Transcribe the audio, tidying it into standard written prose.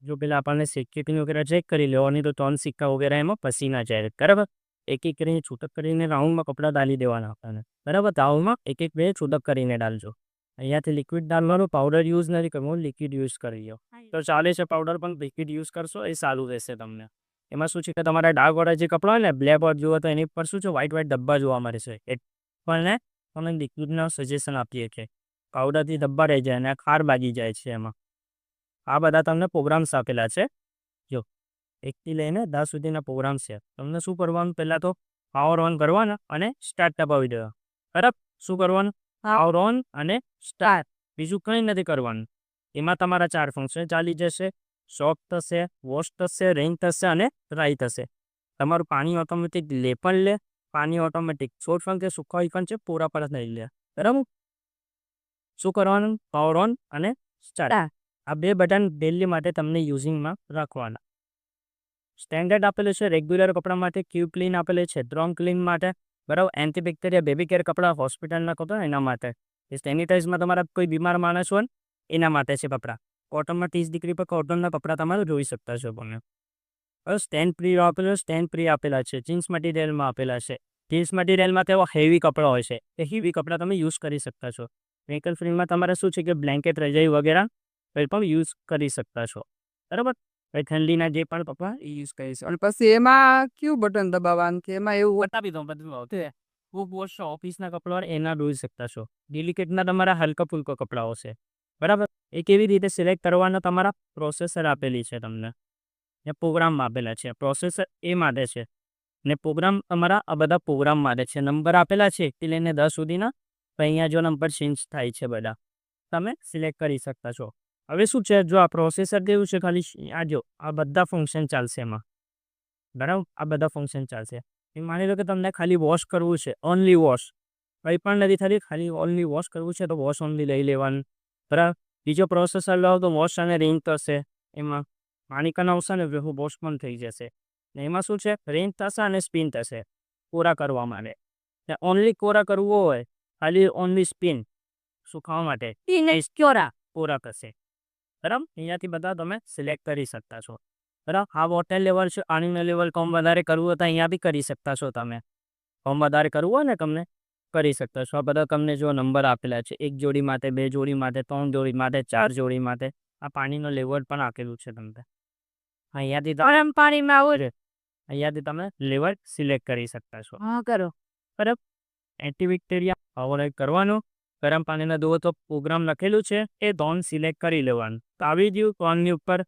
જો પેલા આપણને સિક્યુરિટી વગેરે ચેક કરી લેવાની, તો 3 સિક્કા વગેરે એમાં ફસી ના જાય, બરાબર. એક એક કરીને છૂટક કરીને રાઉન્ડમાં કપડાં ડાલી દેવાના આપણને, બરાબર. રાઉન્ડમાં એક એક બે છૂટક કરીને ડાલજો. અહીંયાથી લિક્વિડ ડાલવાનો, પાવડર યુઝ નથી કરવો, લિક્વિડ યુઝ કરી લો તો ચાલે છે. પાવડર પણ લિક્વિડ યુઝ કરશો એ સારું રહેશે તમને. એમાં શું છે કે તમારા ડાર્કવાળા જે કપડાં હોય ને, બ્લેક બોર્ડ જુઓ તો એની પર શું છે, વ્હાઇટ વ્હાઇટ ધબ્બા જોવા મળે છે. એ પણ તમે લિક્વિડનો સજેશન આપીએ છીએ. પાવડરથી ધબ્બા રહી જાય અને ખાર બાજી જાય છે એમાં. આ બધા તમને પ્રોગ્રામ્સ આપેલા છે. જો 1 થી લઈને 10 સુધીના પ્રોગ્રામ્સ છે. તમને શું કરવાનું, પહેલાં તો પાવર ઓન કરવાના અને સ્ટાર્ટ દબાવી દેવા, બરાબર. શું કરવાનું, પાવર ઓન અને સ્ટાર્ટ, બીજું કંઈ નથી કરવાનું. એમાં તમારા 4 ફંક્શન ચાલી જશે. સોક થશે, વોશ થશે, રેઇન થશે અને ડ્રાય થશે. તમારું પાણી ઓટોમેટિક લે પણ લે, પાણી ઓટોમેટિક છોડ પણ કે સુકાઈ પણ છે, પૂરા પર નહીં લે, બરાબર. શું કરવાનું, પાવર ઓન અને સ્ટાર્ટ, આ 2 બટન ડેલી માટે તમને યુઝિંગમાં રાખવાના. સ્ટેન્ડર્ડ આપેલું છે રેગ્યુલર કપડા માટે, ક્યુ ક્લીન આપેલું છે ડ્રોમ ક્લીન માટે, બરાબર. એન્ટીબેક્ટેરિયા બેબી કેર કપડા હોસ્પિટલના કપડા એના માટે. એ સેનિટાઈઝમાં તમારા કોઈ બીમાર માણસ હોય ને એના માટે છે કપડાં. કોટનમાં 30 ડિગ્રી પર કોટનના કપડાં તમારે જોઈ શકતા છો તમે. હવે સ્ટેન્ડ પ્રી આપેલું, સ્ટેન્ડ પ્રી આપેલા છે, જીન્સ મટીરિયલમાં આપેલા છે. જીન્સ મટીરિયલમાં તેવા હેવી કપડાં હોય છે, એ હેવી કપડાં તમે યુઝ કરી શકતા છો. વ્હીકલ ફ્રીમાં તમારે શું છે કે બ્લેન્કેટ, રજાઈ વગેરે કંઈ પણ યુઝ કરી શકતા છો, બરાબર. હવે ઠંડીના જે પણ કપડાં એ યુઝ કરી છે. અને પછી એમાં કયું બટન દબાવવાનું કે એમાં એવું બતાવી દઉં બધું. ખૂબ વોશ ઓફિસના કપડાં એના જોઈ શકતા છો. ડેલિકેટના તમારા હલકા ફુલકા કપડાઓ છે, બરાબર. એ કેવી રીતે સિલેક્ટ કરવાના, તમારા પ્રોસેસર આપેલી છે તમને, ને પ્રોગ્રામ આપેલા છે. પ્રોસેસર એ માટે છે ને પ્રોગ્રામ તમારા આ બધા પ્રોગ્રામ માટે છે. નંબર આપેલા છે 1 થી લઈને 10 સુધીના. તો અહીંયા જો નંબર ચેન્જ થાય છે બધા, તમે સિલેક્ટ કરી શકતા છો. હવે શું છે, જો આ પ્રોસેસર કેવું છે, ખાલી આ જો આ બધા ફંક્શન ચાલશે એમાં, બરાબર. આ બધા ફંક્શન ચાલશે. એ માની લો કે તમને ખાલી વોશ કરવું છે, ઓનલી વોશ, કંઈ પણ નથી થતી, ખાલી ઓનલી વોશ કરવું છે તો વોશ ઓનલી લઈ લેવાનું, બરાબર. બીજો પ્રોસેસર લો તો વોશ અને રેન્જ થશે. એમાં પાણી કન આવશે ને વોશ પણ થઈ જશે. ને એમાં શું છે, રેન્જ થશે અને સ્પિન થશે કોરા કરવા માટે. ને ઓનલી કોરા કરવું હોય, ખાલી ઓનલી સ્પિન સુખાવા માટે કોરા થશે, બરાબર. અહીંયાથી બધા તમે સિલેક્ટ કરી શકતા છો, બરાબર. આ વોટર લેવલ છે, પાણીનો લેવલ કમ વધારે કરવું હોય તો અહીંયા બી કરી શકતા છો તમે. કમ વધારે કરવું હોય ને તમને કરી શકતા છો. આ બધા તમને જો નંબર આપેલા છે, 1 જોડી માટે, 2 જોડી માટે, 3 જોડી માટે, 4 જોડી માટે. આ પાણીનો લેવલ પણ આપેલું છે તમને. અહીંયાથી ગરમ પાણીમાં આવું છે, અહીંયાથી તમે લેવલ સિલેક્ટ કરી શકતા છો. હા કરો, બરાબર. એન્ટીબેક્ટેરિયા હવે કરવાનું. ગરમ પાણીના દો તો પ્રોગ્રામ લખેલું છે એ 3 સિલેક્ટ કરી લેવાનું. તો આવી ગયું 3ની ઉપર